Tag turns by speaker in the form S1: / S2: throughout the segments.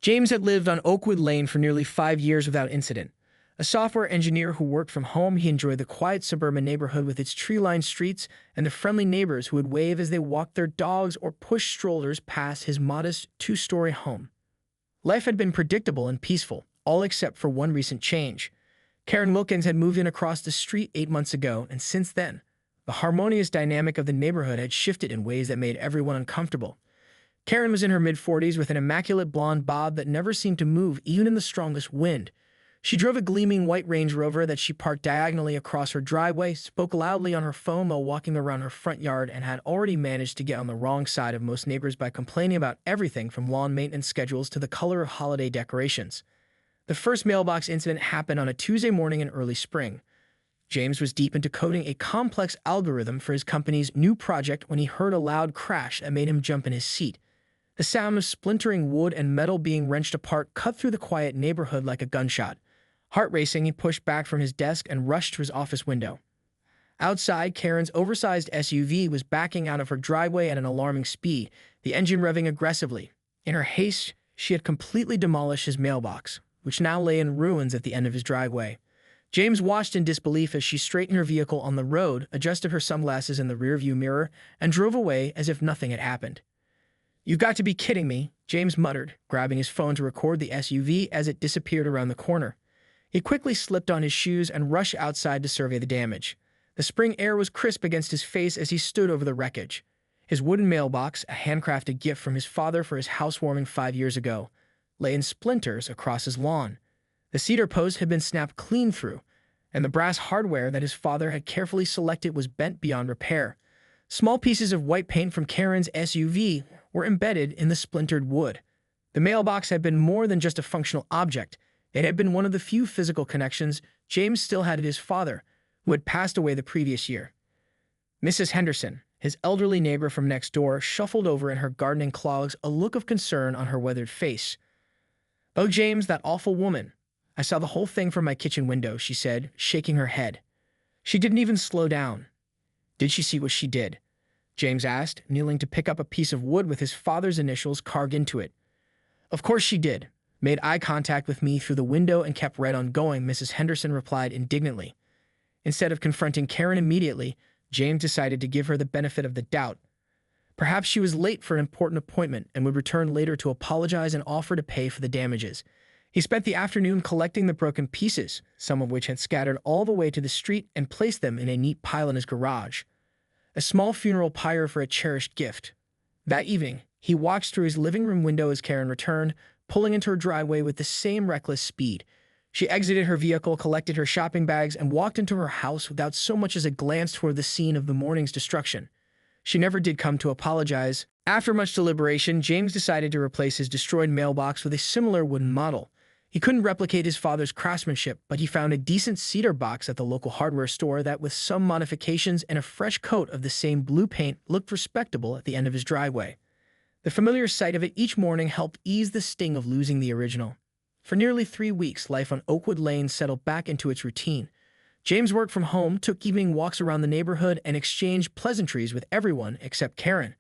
S1: James had lived on Oakwood Lane for nearly 5 years without incident. A software engineer who worked from home, he enjoyed the quiet suburban neighborhood with its tree-lined streets and the friendly neighbors who would wave as they walked their dogs or pushed strollers past his modest two-story home. Life had been predictable and peaceful, all except for one recent change. Karen Wilkins had moved in across the street 8 months ago, and since then, the harmonious dynamic of the neighborhood had shifted in ways that made everyone uncomfortable. Karen was in her mid-40s with an immaculate blonde bob that never seemed to move even in the strongest wind. She drove a gleaming white Range Rover that she parked diagonally across her driveway, spoke loudly on her phone while walking around her front yard, and had already managed to get on the wrong side of most neighbors by complaining about everything from lawn maintenance schedules to the color of holiday decorations. The first mailbox incident happened on a Tuesday morning in early spring. James was deep into coding a complex algorithm for his company's new project when he heard a loud crash that made him jump in his seat. The sound of splintering wood and metal being wrenched apart cut through the quiet neighborhood like a gunshot. Heart racing, he pushed back from his desk and rushed to his office window. Outside, Karen's oversized SUV was backing out of her driveway at an alarming speed, the engine revving aggressively. In her haste, she had completely demolished his mailbox, which now lay in ruins at the end of his driveway. James watched in disbelief as she straightened her vehicle on the road, adjusted her sunglasses in the rearview mirror, and drove away as if nothing had happened. "You've got to be kidding me," James muttered, grabbing his phone to record the SUV as it disappeared around the corner. He quickly slipped on his shoes and rushed outside to survey the damage. The spring air was crisp against his face as he stood over the wreckage. His wooden mailbox, a handcrafted gift from his father for his housewarming 5 years ago, lay in splinters across his lawn. The cedar post had been snapped clean through, and the brass hardware that his father had carefully selected was bent beyond repair. Small pieces of white paint from Karen's SUV were embedded in the splintered wood. The mailbox had been more than just a functional object. It had been one of the few physical connections James still had to his father, who had passed away the previous year. Mrs. Henderson, his elderly neighbor from next door, shuffled over in her gardening clogs, a look of concern on her weathered face. "Oh, James, that awful woman. I saw the whole thing from my kitchen window," she said, shaking her head. She didn't even slow down. "Did she see what she did?" James asked, kneeling to pick up a piece of wood with his father's initials carved into it. "Of course she did. Made eye contact with me through the window and kept right on going," Mrs. Henderson replied indignantly. Instead of confronting Karen immediately, James decided to give her the benefit of the doubt. Perhaps she was late for an important appointment and would return later to apologize and offer to pay for the damages. He spent the afternoon collecting the broken pieces, some of which had scattered all the way to the street, and placed them in a neat pile in his garage. A small funeral pyre for a cherished gift. That evening, he watched through his living room window as Karen returned, pulling into her driveway with the same reckless speed. She exited her vehicle, collected her shopping bags, and walked into her house without so much as a glance toward the scene of the morning's destruction. She never did come to apologize. After much deliberation, James decided to replace his destroyed mailbox with a similar wooden model. He couldn't replicate his father's craftsmanship, but he found a decent cedar box at the local hardware store that, with some modifications and a fresh coat of the same blue paint, looked respectable at the end of his driveway. The familiar sight of it each morning helped ease the sting of losing the original. For nearly 3 weeks, life on Oakwood Lane settled back into its routine. James worked from home, took evening walks around the neighborhood, and exchanged pleasantries with everyone except Karen,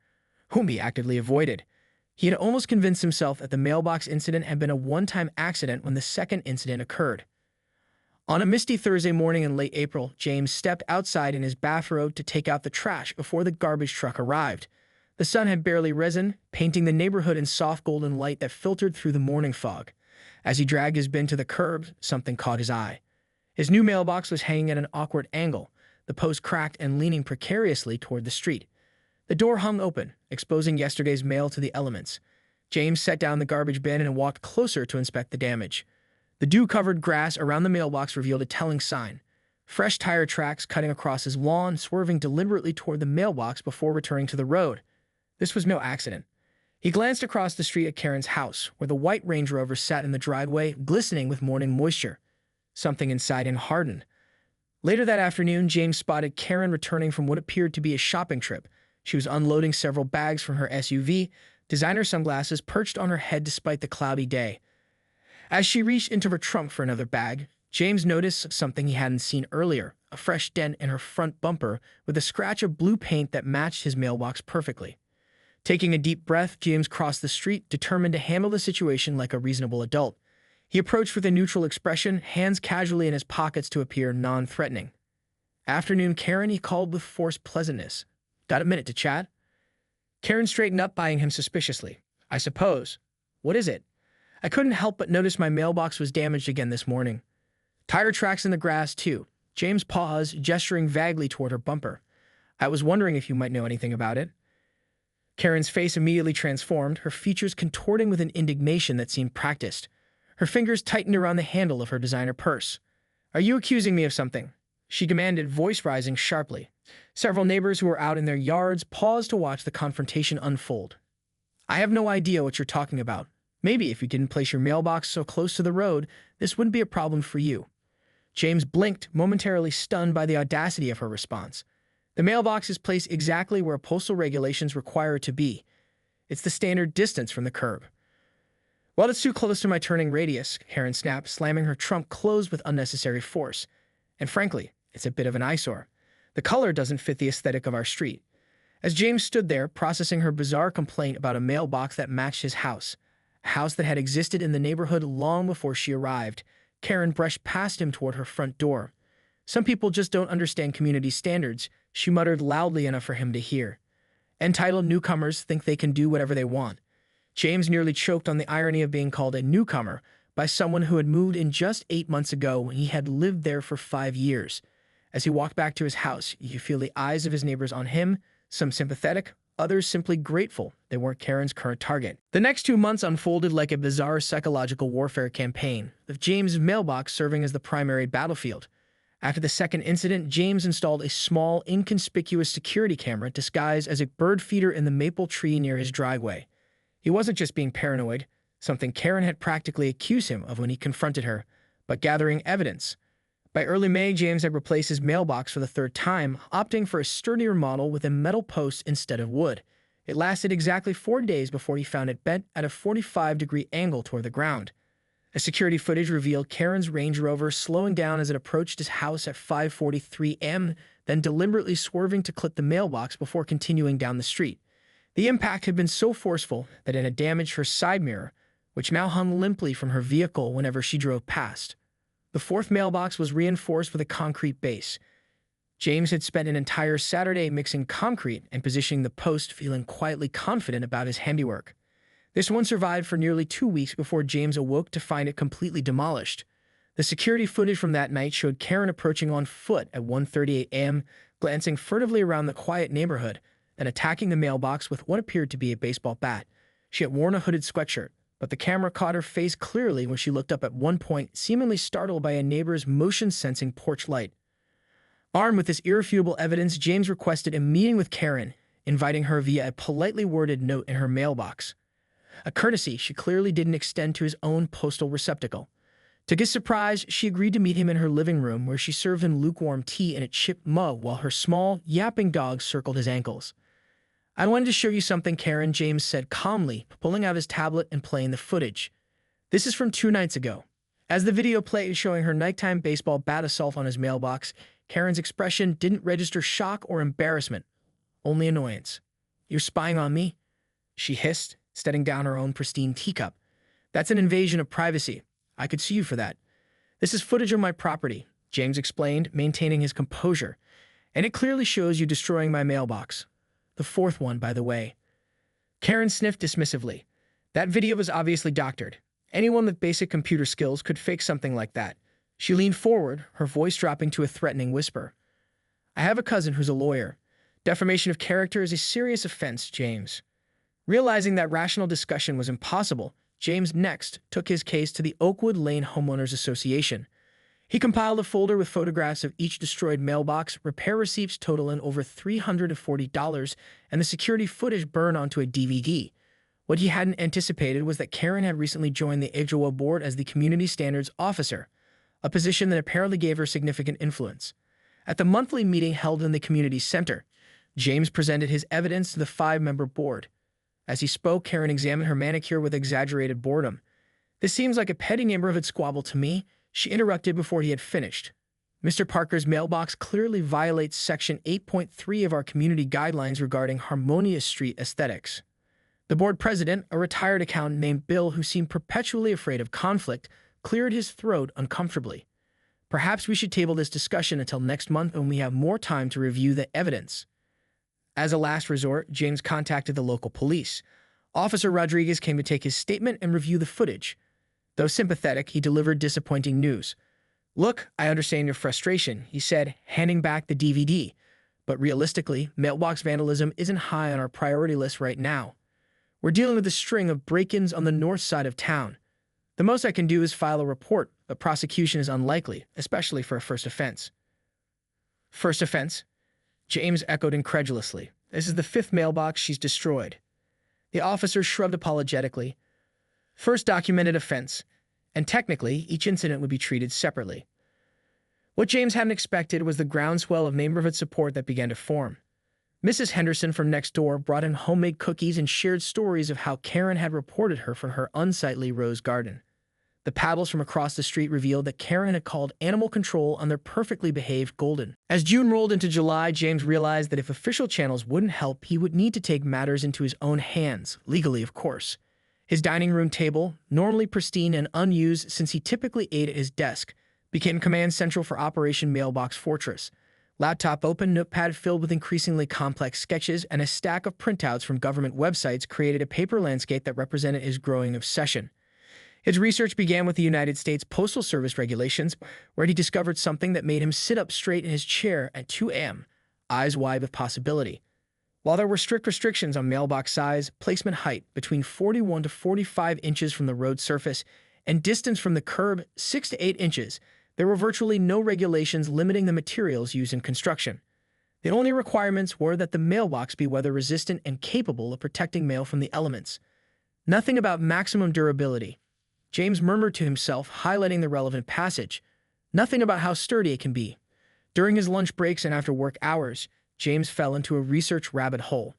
S1: whom he actively avoided. He had almost convinced himself that the mailbox incident had been a one-time accident when the second incident occurred. On a misty Thursday morning in late April, James stepped outside in his bathrobe to take out the trash before the garbage truck arrived. The sun had barely risen, painting the neighborhood in soft golden light that filtered through the morning fog. As he dragged his bin to the curb, something caught his eye. His new mailbox was hanging at an awkward angle, the post cracked and leaning precariously toward the street. The door hung open, exposing yesterday's mail to the elements. James set down the garbage bin and walked closer to inspect the damage. The dew-covered grass around the mailbox revealed a telling sign. Fresh tire tracks cutting across his lawn, swerving deliberately toward the mailbox before returning to the road. This was no accident. He glanced across the street at Karen's house, where the white Range Rover sat in the driveway, glistening with morning moisture. Something inside him hardened. Later that afternoon, James spotted Karen returning from what appeared to be a shopping trip. She was unloading several bags from her SUV, designer sunglasses perched on her head despite the cloudy day. As she reached into her trunk for another bag, James noticed something he hadn't seen earlier, a fresh dent in her front bumper with a scratch of blue paint that matched his mailbox perfectly. Taking a deep breath, James crossed the street, determined to handle the situation like a reasonable adult. He approached with a neutral expression, hands casually in his pockets to appear non-threatening. "Afternoon, Karen," he called with forced pleasantness. "Got a minute to chat?" Karen straightened up, eyeing him suspiciously. "I suppose. What is it?" "I couldn't help but notice my mailbox was damaged again this morning. Tire tracks in the grass, too." James paused, gesturing vaguely toward her bumper. "I was wondering if you might know anything about it." Karen's face immediately transformed, her features contorting with an indignation that seemed practiced. Her fingers tightened around the handle of her designer purse. "Are you accusing me of something?" she demanded, voice rising sharply. Several neighbors who were out in their yards paused to watch the confrontation unfold. "I have no idea what you're talking about. Maybe if you didn't place your mailbox so close to the road, this wouldn't be a problem for you." James blinked, momentarily stunned by the audacity of her response. "The mailbox is placed exactly where postal regulations require it to be. It's the standard distance from the curb." "Well, it's too close to my turning radius," Karen snapped, slamming her trunk closed with unnecessary force. "And frankly, it's a bit of an eyesore. The color doesn't fit the aesthetic of our street." As James stood there, processing her bizarre complaint about a mailbox that matched his house, a house that had existed in the neighborhood long before she arrived, Karen brushed past him toward her front door. "Some people just don't understand community standards," she muttered loudly enough for him to hear. "Entitled newcomers think they can do whatever they want." James nearly choked on the irony of being called a newcomer by someone who had moved in just 8 months ago when he had lived there for 5 years. As he walked back to his house, you could feel the eyes of his neighbors on him, some sympathetic, others simply grateful they weren't Karen's current target. The next 2 months unfolded like a bizarre psychological warfare campaign, with James' mailbox serving as the primary battlefield. After the second incident, James installed a small, inconspicuous security camera disguised as a bird feeder in the maple tree near his driveway. He wasn't just being paranoid, something Karen had practically accused him of when he confronted her, but gathering evidence. By early May, James had replaced his mailbox for the third time, opting for a sturdier model with a metal post instead of wood. It lasted exactly 4 days before he found it bent at a 45-degree angle toward the ground. A security footage revealed Karen's Range Rover slowing down as it approached his house at 5:43 a.m., then deliberately swerving to clip the mailbox before continuing down the street. The impact had been so forceful that it had damaged her side mirror, which now hung limply from her vehicle whenever she drove past. The fourth mailbox was reinforced with a concrete base. James had spent an entire Saturday mixing concrete and positioning the post, feeling quietly confident about his handiwork. This one survived for nearly 2 weeks before James awoke to find it completely demolished. The security footage from that night showed Karen approaching on foot at 1:38 a.m., glancing furtively around the quiet neighborhood, and attacking the mailbox with what appeared to be a baseball bat. She had worn a hooded sweatshirt, but the camera caught her face clearly when she looked up at one point, seemingly startled by a neighbor's motion-sensing porch light. Armed with this irrefutable evidence, James requested a meeting with Karen, inviting her via a politely worded note in her mailbox. A courtesy she clearly didn't extend to his own postal receptacle. To his surprise, she agreed to meet him in her living room, where she served him lukewarm tea in a chipped mug while her small, yapping dog circled his ankles. "I wanted to show you something, Karen," James said calmly, pulling out his tablet and playing the footage. "This is from 2 nights ago." As the video played showing her nighttime baseball bat assault on his mailbox, Karen's expression didn't register shock or embarrassment, only annoyance. "You're spying on me?" she hissed, setting down her own pristine teacup. "That's an invasion of privacy. I could sue you for that." "This is footage of my property," James explained, maintaining his composure. "And it clearly shows you destroying my mailbox. The fourth one, by the way." Karen sniffed dismissively. That video was obviously doctored. Anyone with basic computer skills could fake something like that. She leaned forward, her voice dropping to a threatening whisper. "I have a cousin who's a lawyer. Defamation of character is a serious offense, James." Realizing that rational discussion was impossible, James next took his case to the Oakwood Lane Homeowners Association. He compiled a folder with photographs of each destroyed mailbox, repair receipts totaling over $340, and the security footage burned onto a DVD. What he hadn't anticipated was that Karen had recently joined the HOA board as the Community Standards Officer, a position that apparently gave her significant influence. At the monthly meeting held in the community center, James presented his evidence to the 5-member board. As he spoke, Karen examined her manicure with exaggerated boredom. "This seems like a petty neighborhood squabble to me," she interrupted before he had finished. "Mr. Parker's mailbox clearly violates Section 8.3 of our community guidelines regarding harmonious street aesthetics." The board president, a retired accountant named Bill who seemed perpetually afraid of conflict, cleared his throat uncomfortably. Perhaps we should table this discussion until next month when we have more time to review the evidence. As a last resort, James contacted the local police. Officer Rodriguez came to take his statement and review the footage. Though sympathetic, he delivered disappointing news. "Look, I understand your frustration," he said, handing back the DVD. "But realistically, mailbox vandalism isn't high on our priority list right now. We're dealing with a string of break-ins on the north side of town. The most I can do is file a report, but prosecution is unlikely, especially for a first offense." "First offense?" James echoed incredulously. "This is the fifth mailbox she's destroyed." The officer shrugged apologetically. "First documented offense, and technically, each incident would be treated separately." What James hadn't expected was the groundswell of neighborhood support that began to form. Mrs. Henderson from next door brought in homemade cookies and shared stories of how Karen had reported her for her unsightly rose garden. The paddles from across the street revealed that Karen had called animal control on their perfectly behaved Golden. As June rolled into July, James realized that if official channels wouldn't help, he would need to take matters into his own hands, legally of course. His dining room table, normally pristine and unused since he typically ate at his desk, became command central for Operation Mailbox Fortress. Laptop open, notepad filled with increasingly complex sketches, and a stack of printouts from government websites created a paper landscape that represented his growing obsession. His research began with the United States Postal Service regulations, where he discovered something that made him sit up straight in his chair at 2 a.m., eyes wide with possibility. While there were strict restrictions on mailbox size, placement height between 41 to 45 inches from the road surface, and distance from the curb 6 to 8 inches, there were virtually no regulations limiting the materials used in construction. The only requirements were that the mailbox be weather-resistant and capable of protecting mail from the elements. Nothing about maximum durability. James murmured to himself, highlighting the relevant passage. Nothing about how sturdy it can be. During his lunch breaks and after work hours, James fell into a research rabbit hole.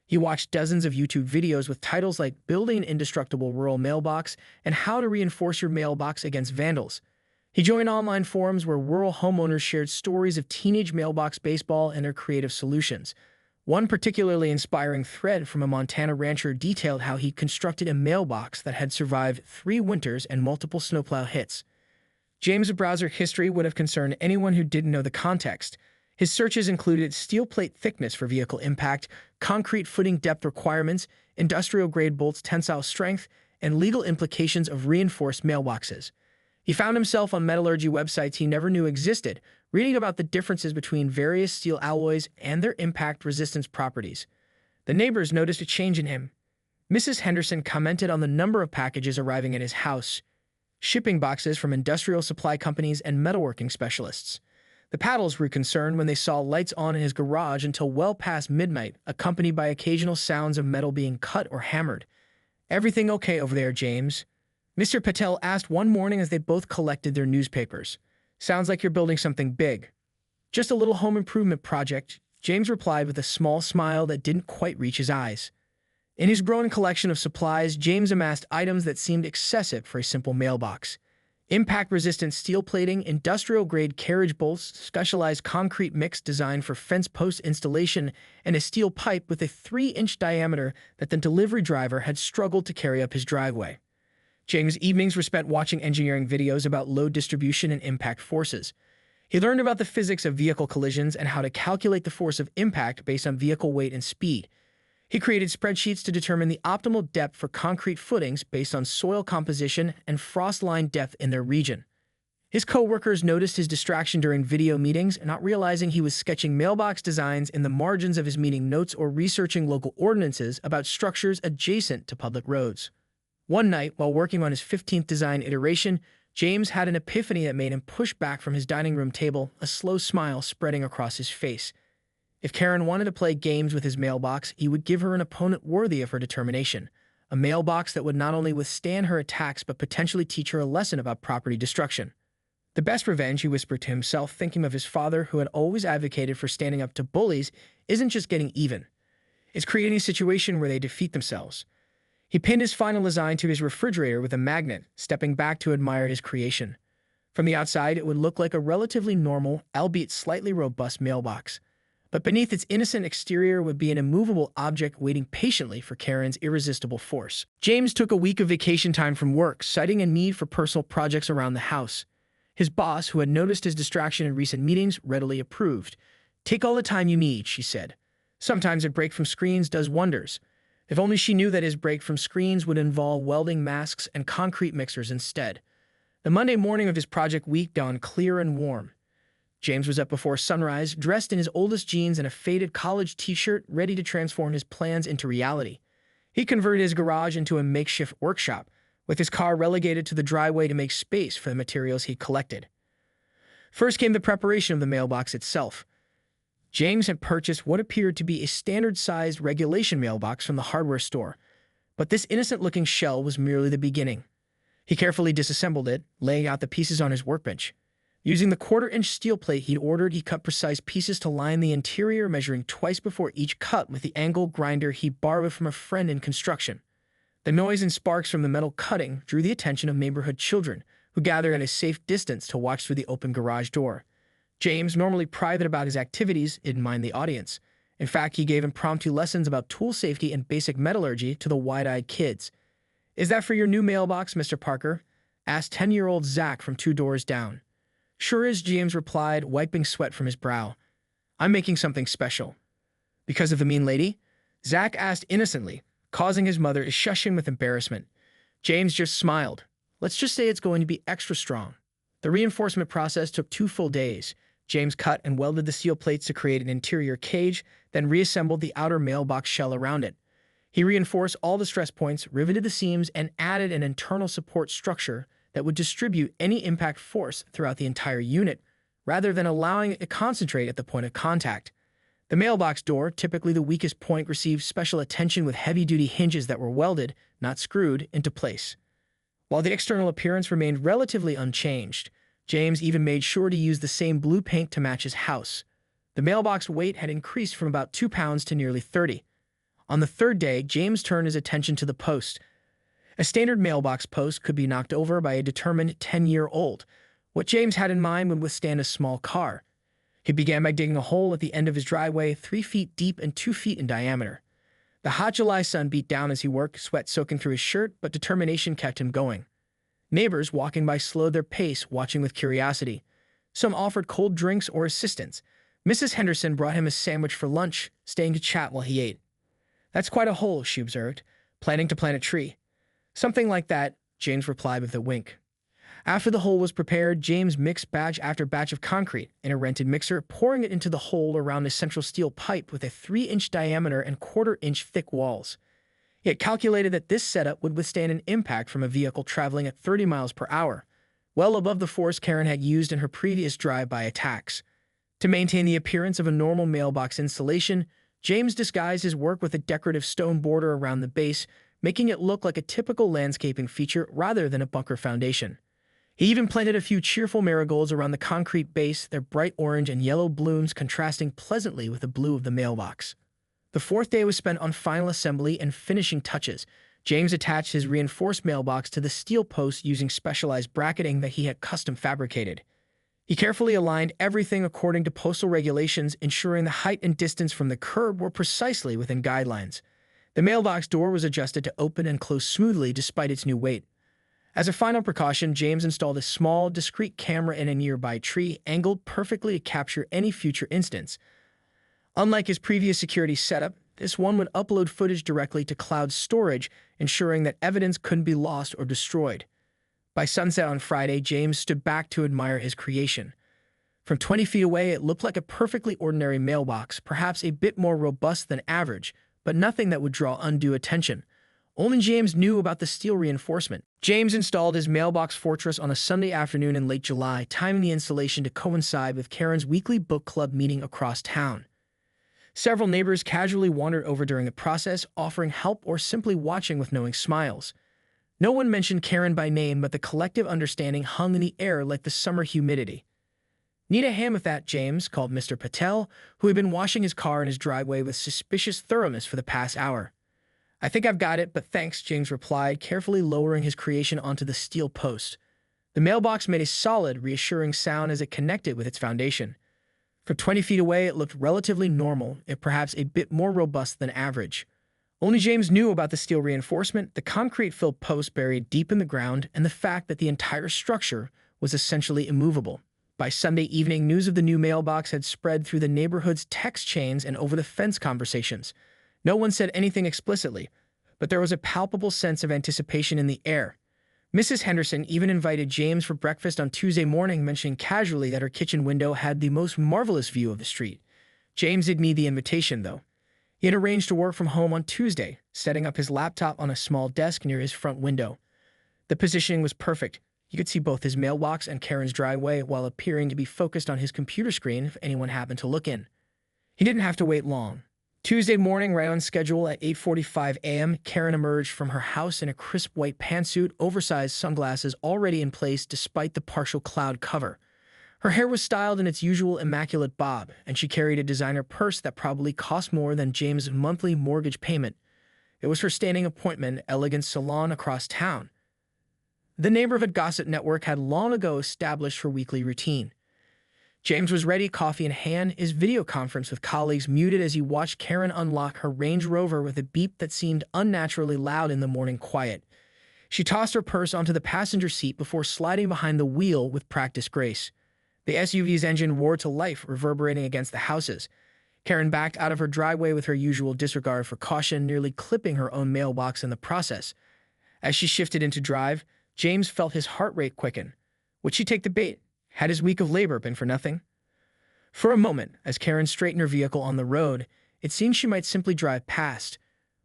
S1: He watched dozens of YouTube videos with titles like Building an Indestructible Rural Mailbox and How to Reinforce Your Mailbox Against Vandals. He joined online forums where rural homeowners shared stories of teenage mailbox baseball and their creative solutions. One particularly inspiring thread from a Montana rancher detailed how he constructed a mailbox that had survived 3 winters and multiple snowplow hits. James' browser history would have concerned anyone who didn't know the context. His searches included steel plate thickness for vehicle impact, concrete footing depth requirements, industrial-grade bolts tensile strength, and legal implications of reinforced mailboxes. He found himself on metallurgy websites he never knew existed, reading about the differences between various steel alloys and their impact resistance properties. The neighbors noticed a change in him. Mrs. Henderson commented on the number of packages arriving at his house, shipping boxes from industrial supply companies and metalworking specialists. The paddles grew concerned when they saw lights on in his garage until well past midnight, accompanied by occasional sounds of metal being cut or hammered. "Everything okay over there, James?" Mr. Patel asked one morning as they both collected their newspapers. "Sounds like you're building something big." "Just a little home improvement project," James replied with a small smile that didn't quite reach his eyes. In his growing collection of supplies, James amassed items that seemed excessive for a simple mailbox. Impact-resistant steel plating, industrial-grade carriage bolts, specialized concrete mix designed for fence post installation, and a steel pipe with a 3-inch diameter that the delivery driver had struggled to carry up his driveway. James' evenings were spent watching engineering videos about load distribution and impact forces. He learned about the physics of vehicle collisions and how to calculate the force of impact based on vehicle weight and speed. He created spreadsheets to determine the optimal depth for concrete footings based on soil composition and frost line depth in their region. His co-workers noticed his distraction during video meetings, not realizing he was sketching mailbox designs in the margins of his meeting notes or researching local ordinances about structures adjacent to public roads. One night, while working on his 15th design iteration, James had an epiphany that made him push back from his dining room table, a slow smile spreading across his face. If Karen wanted to play games with his mailbox, he would give her an opponent worthy of her determination, a mailbox that would not only withstand her attacks but potentially teach her a lesson about property destruction. The best revenge, he whispered to himself, thinking of his father who had always advocated for standing up to bullies, isn't just getting even. It's creating a situation where they defeat themselves. He pinned his final design to his refrigerator with a magnet, stepping back to admire his creation. From the outside, it would look like a relatively normal, albeit slightly robust mailbox. But beneath its innocent exterior would be an immovable object waiting patiently for Karen's irresistible force. James took a week of vacation time from work, citing a need for personal projects around the house. His boss, who had noticed his distraction in recent meetings, readily approved. "Take all the time you need," she said. "Sometimes a break from screens does wonders." If only she knew that his break from screens would involve welding masks and concrete mixers instead. The Monday morning of his project week dawned clear and warm. James was up before sunrise, dressed in his oldest jeans and a faded college t-shirt, ready to transform his plans into reality. He converted his garage into a makeshift workshop, with his car relegated to the driveway to make space for the materials he collected. First came the preparation of the mailbox itself. James had purchased what appeared to be a standard-sized regulation mailbox from the hardware store, but this innocent-looking shell was merely the beginning. He carefully disassembled it, laying out the pieces on his workbench. Using the quarter-inch steel plate he'd ordered, he cut precise pieces to line the interior, measuring twice before each cut with the angle grinder he borrowed from a friend in construction. The noise and sparks from the metal cutting drew the attention of neighborhood children, who gathered at a safe distance to watch through the open garage door. James, normally private about his activities, didn't mind the audience. In fact, he gave impromptu lessons about tool safety and basic metallurgy to the wide-eyed kids. "Is that for your new mailbox, Mr. Parker?" asked 10-year-old Zach from 2 doors down. "Sure is," James replied, wiping sweat from his brow. "I'm making something special." "Because of the mean lady?" Zach asked innocently, causing his mother to shush him with embarrassment. James just smiled. "Let's just say it's going to be extra strong." The reinforcement process took 2 full days. James cut and welded the steel plates to create an interior cage, then reassembled the outer mailbox shell around it. He reinforced all the stress points, riveted the seams, and added an internal support structure that would distribute any impact force throughout the entire unit, rather than allowing it to concentrate at the point of contact. The mailbox door, typically the weakest point, received special attention with heavy-duty hinges that were welded, not screwed, into place. While the external appearance remained relatively unchanged, James even made sure to use the same blue paint to match his house. The mailbox weight had increased from about 2 pounds to nearly 30. On the 3rd day, James turned his attention to the post. A standard mailbox post could be knocked over by a determined 10-year-old. What James had in mind would withstand a small car. He began by digging a hole at the end of his driveway, 3 feet deep and 2 feet in diameter. The hot July sun beat down as he worked, sweat soaking through his shirt, but determination kept him going. Neighbors walking by slowed their pace, watching with curiosity. Some offered cold drinks or assistance. Mrs. Henderson brought him a sandwich for lunch, staying to chat while he ate. "That's quite a hole," she observed. "Planning to plant a tree?" "Something like that," James replied with a wink. After the hole was prepared, James mixed batch after batch of concrete in a rented mixer, pouring it into the hole around a central steel pipe with a 3-inch diameter and quarter-inch thick walls. He had calculated that this setup would withstand an impact from a vehicle traveling at 30 miles per hour, well above the force Karen had used in her previous drive-by attacks. To maintain the appearance of a normal mailbox installation, James disguised his work with a decorative stone border around the base, making it look like a typical landscaping feature rather than a bunker foundation. He even planted a few cheerful marigolds around the concrete base, their bright orange and yellow blooms contrasting pleasantly with the blue of the mailbox. The 4th day was spent on final assembly and finishing touches. James attached his reinforced mailbox to the steel post using specialized bracketing that he had custom fabricated. He carefully aligned everything according to postal regulations, ensuring the height and distance from the curb were precisely within guidelines. The mailbox door was adjusted to open and close smoothly despite its new weight. As a final precaution, James installed a small, discreet camera in a nearby tree, angled perfectly to capture any future incidents. Unlike his previous security setup, this one would upload footage directly to cloud storage, ensuring that evidence couldn't be lost or destroyed. By sunset on Friday, James stood back to admire his creation. From 20 feet away, it looked like a perfectly ordinary mailbox, perhaps a bit more robust than average, but nothing that would draw undue attention. Only James knew about the steel reinforcement. James installed his mailbox fortress on a Sunday afternoon in late July, timing the installation to coincide with Karen's weekly book club meeting across town. Several neighbors casually wandered over during the process, offering help or simply watching with knowing smiles. No one mentioned Karen by name, but the collective understanding hung in the air like the summer humidity. "Need a hand with that, James," called Mr. Patel, who had been washing his car in his driveway with suspicious thoroughness for the past hour. "I think I've got it, but thanks," James replied, carefully lowering his creation onto the steel post. The mailbox made a solid, reassuring sound as it connected with its foundation. From 20 feet away, it looked relatively normal, if perhaps a bit more robust than average. Only James knew about the steel reinforcement, the concrete-filled posts buried deep in the ground, and the fact that the entire structure was essentially immovable. By Sunday evening, news of the new mailbox had spread through the neighborhood's text chains and over-the-fence conversations. No one said anything explicitly, but there was a palpable sense of anticipation in the air. Mrs. Henderson even invited James for breakfast on Tuesday morning, mentioning casually that her kitchen window had the most marvelous view of the street. James didn't need the invitation, though. He had arranged to work from home on Tuesday, setting up his laptop on a small desk near his front window. The positioning was perfect. You could see both his mailbox and Karen's driveway while appearing to be focused on his computer screen if anyone happened to look in. He didn't have to wait long. Tuesday morning, right on schedule at 8:45 a.m., Karen emerged from her house in a crisp white pantsuit, oversized sunglasses already in place despite the partial cloud cover. Her hair was styled in its usual immaculate bob, and she carried a designer purse that probably cost more than James' monthly mortgage payment. It was her standing appointment, elegant salon across town. The neighborhood gossip network had long ago established her weekly routine. James was ready, coffee in hand, his video conference with colleagues muted as he watched Karen unlock her Range Rover with a beep that seemed unnaturally loud in the morning quiet. She tossed her purse onto the passenger seat before sliding behind the wheel with practiced grace. The SUV's engine roared to life, reverberating against the houses. Karen backed out of her driveway with her usual disregard for caution, nearly clipping her own mailbox in the process. As she shifted into drive, James felt his heart rate quicken. Would she take the bait? Had his week of labor been for nothing? For a moment, as Karen straightened her vehicle on the road, it seemed she might simply drive past.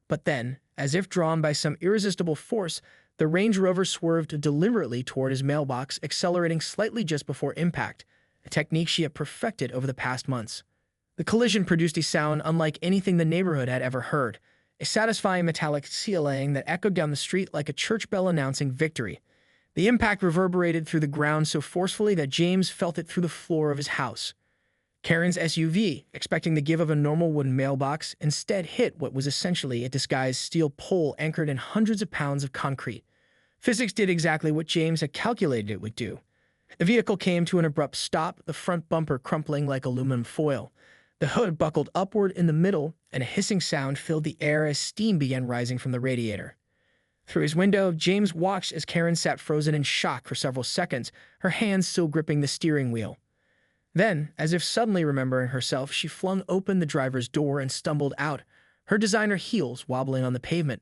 S1: But then, as if drawn by some irresistible force, the Range Rover swerved deliberately toward his mailbox, accelerating slightly just before impact, a technique she had perfected over the past months. The collision produced a sound unlike anything the neighborhood had ever heard, a satisfying metallic squealing that echoed down the street like a church bell announcing victory. The impact reverberated through the ground so forcefully that James felt it through the floor of his house. Karen's SUV, expecting the give of a normal wooden mailbox, instead hit what was essentially a disguised steel pole anchored in hundreds of pounds of concrete. Physics did exactly what James had calculated it would do. The vehicle came to an abrupt stop, the front bumper crumpling like aluminum foil. The hood buckled upward in the middle, and a hissing sound filled the air as steam began rising from the radiator. Through his window, James watched as Karen sat frozen in shock for several seconds, her hands still gripping the steering wheel. Then, as if suddenly remembering herself, she flung open the driver's door and stumbled out, her designer heels wobbling on the pavement.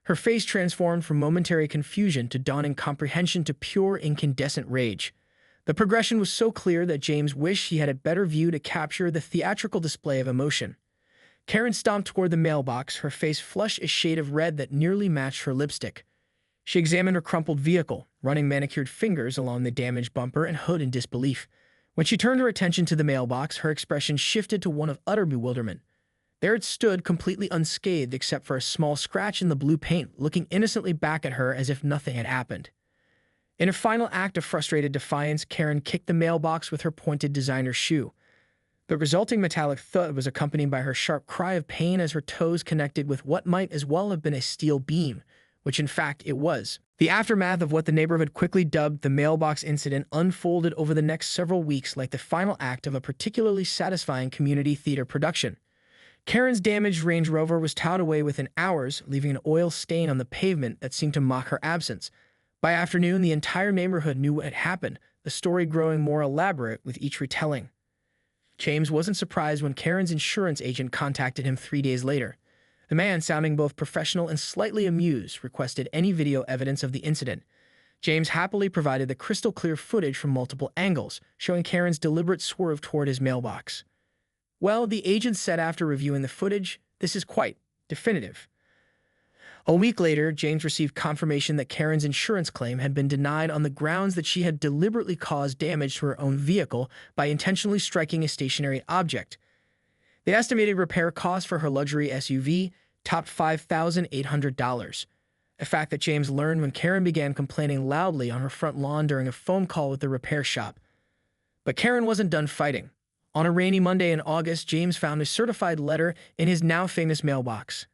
S1: Her face transformed from momentary confusion to dawning comprehension to pure incandescent rage. The progression was so clear that James wished he had a better view to capture the theatrical display of emotion. Karen stomped toward the mailbox, her face flushed a shade of red that nearly matched her lipstick. She examined her crumpled vehicle, running manicured fingers along the damaged bumper and hood in disbelief. When she turned her attention to the mailbox, her expression shifted to one of utter bewilderment. There it stood, completely unscathed except for a small scratch in the blue paint, looking innocently back at her as if nothing had happened. In a final act of frustrated defiance, Karen kicked the mailbox with her pointed designer shoe. The resulting metallic thud was accompanied by her sharp cry of pain as her toes connected with what might as well have been a steel beam, which in fact it was. The aftermath of what the neighborhood quickly dubbed the mailbox incident unfolded over the next several weeks like the final act of a particularly satisfying community theater production. Karen's damaged Range Rover was towed away within hours, leaving an oil stain on the pavement that seemed to mock her absence. By afternoon, the entire neighborhood knew what had happened, the story growing more elaborate with each retelling. James wasn't surprised when Karen's insurance agent contacted him 3 days later. The man, sounding both professional and slightly amused, requested any video evidence of the incident. James happily provided the crystal-clear footage from multiple angles, showing Karen's deliberate swerve toward his mailbox. Well, the agent said after reviewing the footage, this is quite definitive. A week later, James received confirmation that Karen's insurance claim had been denied on the grounds that she had deliberately caused damage to her own vehicle by intentionally striking a stationary object. The estimated repair cost for her luxury SUV topped $5,800, a fact that James learned when Karen began complaining loudly on her front lawn during a phone call with the repair shop. But Karen wasn't done fighting. On a rainy Monday in August, James found a certified letter in his now famous mailbox.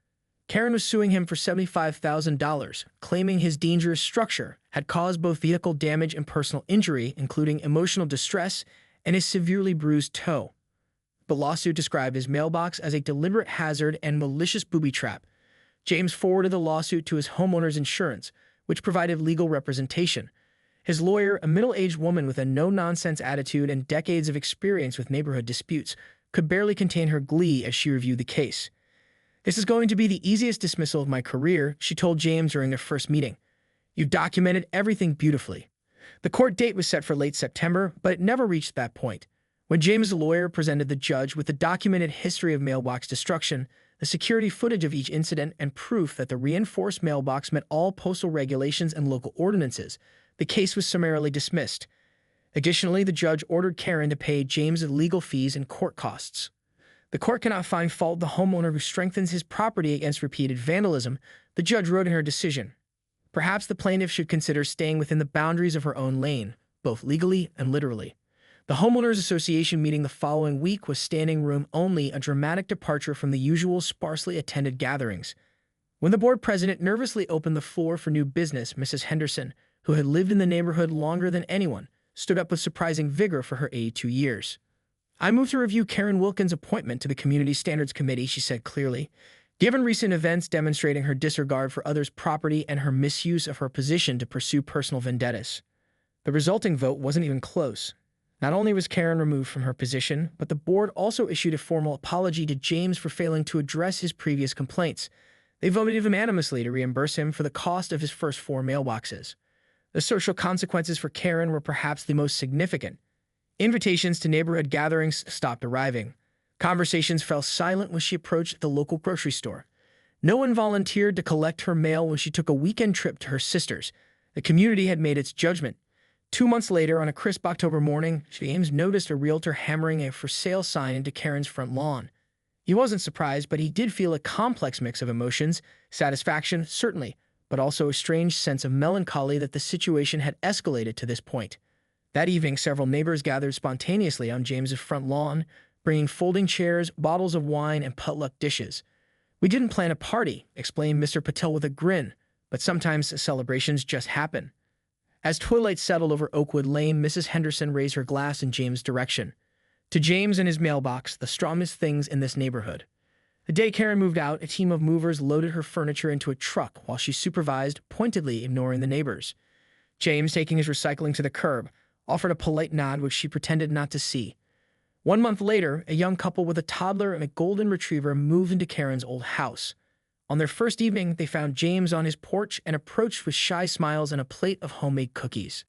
S1: Karen was suing him for $75,000, claiming his dangerous structure had caused both vehicle damage and personal injury, including emotional distress and a severely bruised toe. The lawsuit described his mailbox as a deliberate hazard and malicious booby trap. James forwarded the lawsuit to his homeowner's insurance, which provided legal representation. His lawyer, a middle-aged woman with a no-nonsense attitude and decades of experience with neighborhood disputes, could barely contain her glee as she reviewed the case. "This is going to be the easiest dismissal of my career," she told James during their first meeting. "You've documented everything beautifully." The court date was set for late September, but it never reached that point. When James' lawyer presented the judge with the documented history of mailbox destruction, the security footage of each incident, and proof that the reinforced mailbox met all postal regulations and local ordinances, the case was summarily dismissed. Additionally, the judge ordered Karen to pay James legal fees and court costs. The court cannot find fault the homeowner who strengthens his property against repeated vandalism, the judge wrote in her decision. Perhaps the plaintiff should consider staying within the boundaries of her own lane, both legally and literally. The Homeowners Association meeting the following week was standing room only, a dramatic departure from the usual sparsely attended gatherings. When the board president nervously opened the floor for new business, Mrs. Henderson, who had lived in the neighborhood longer than anyone, stood up with surprising vigor for her 82 years. "I move to review Karen Wilkins' appointment to the Community Standards Committee," she said clearly. Given recent events demonstrating her disregard for others' property and her misuse of her position to pursue personal vendettas. The resulting vote wasn't even close. Not only was Karen removed from her position, but the board also issued a formal apology to James for failing to address his previous complaints. They voted unanimously to reimburse him for the cost of his first 4 mailboxes. The social consequences for Karen were perhaps the most significant. Invitations to neighborhood gatherings stopped arriving. Conversations fell silent when she approached the local grocery store. No one volunteered to collect her mail when she took a weekend trip to her sister's. The community had made its judgment. 2 months later, on a crisp October morning, James noticed a realtor hammering a for sale sign into Karen's front lawn. He wasn't surprised, but he did feel a complex mix of emotions, satisfaction, certainly, but also a strange sense of melancholy that the situation had escalated to this point. That evening, several neighbors gathered spontaneously on James's front lawn, bringing folding chairs, bottles of wine, and potluck dishes. "We didn't plan a party," explained Mr. Patel with a grin, "but sometimes celebrations just happen." As twilight settled over Oakwood Lane, Mrs. Henderson raised her glass in James' direction. "To James and his mailbox, the strongest things in this neighborhood." The day Karen moved out, a team of movers loaded her furniture into a truck while she supervised, pointedly ignoring the neighbors. James, taking his recycling to the curb, offered a polite nod which she pretended not to see. 1 month later, a young couple with a toddler and a golden retriever moved into Karen's old house. On their first evening, they found James on his porch and approached with shy smiles and a plate of homemade cookies.